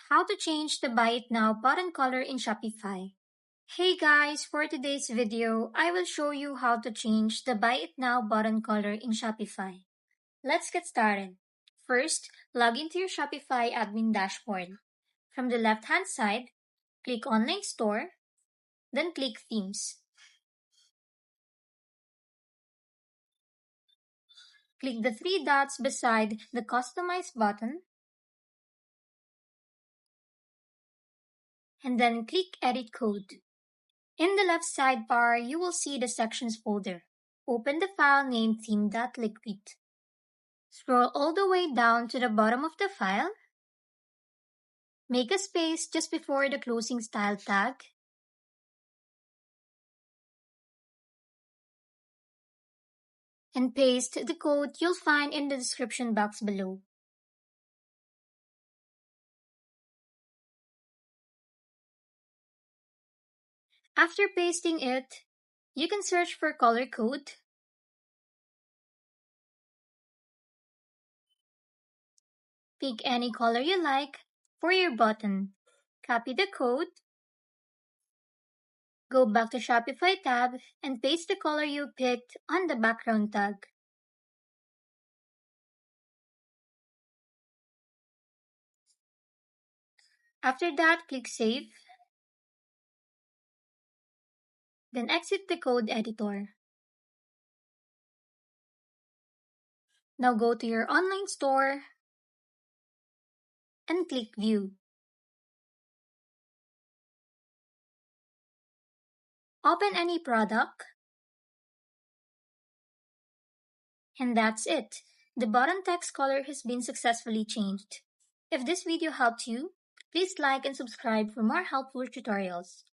How to change the Buy It Now button color in Shopify. Hey guys, for today's video, I will show you how to change the Buy It Now button color in Shopify. Let's get started. First, log into your Shopify admin dashboard. From the left-hand side, click Online Store, then click Themes. Click the three dots beside the Customize button, and then click Edit Code. In the left sidebar, you will see the Sections folder. Open the file named theme.liquid. Scroll all the way down to the bottom of the file. Make a space just before the closing style tag. And paste the code you'll find in the description box below. After pasting it, you can search for color code. Pick any color you like for your button. Copy the code. Go back to Shopify tab and paste the color you picked on the background tag. After that, click Save. Then exit the code editor. Now go to your online store and click View. Open any product. And that's it. The button text color has been successfully changed. If this video helped you, please like and subscribe for more helpful tutorials.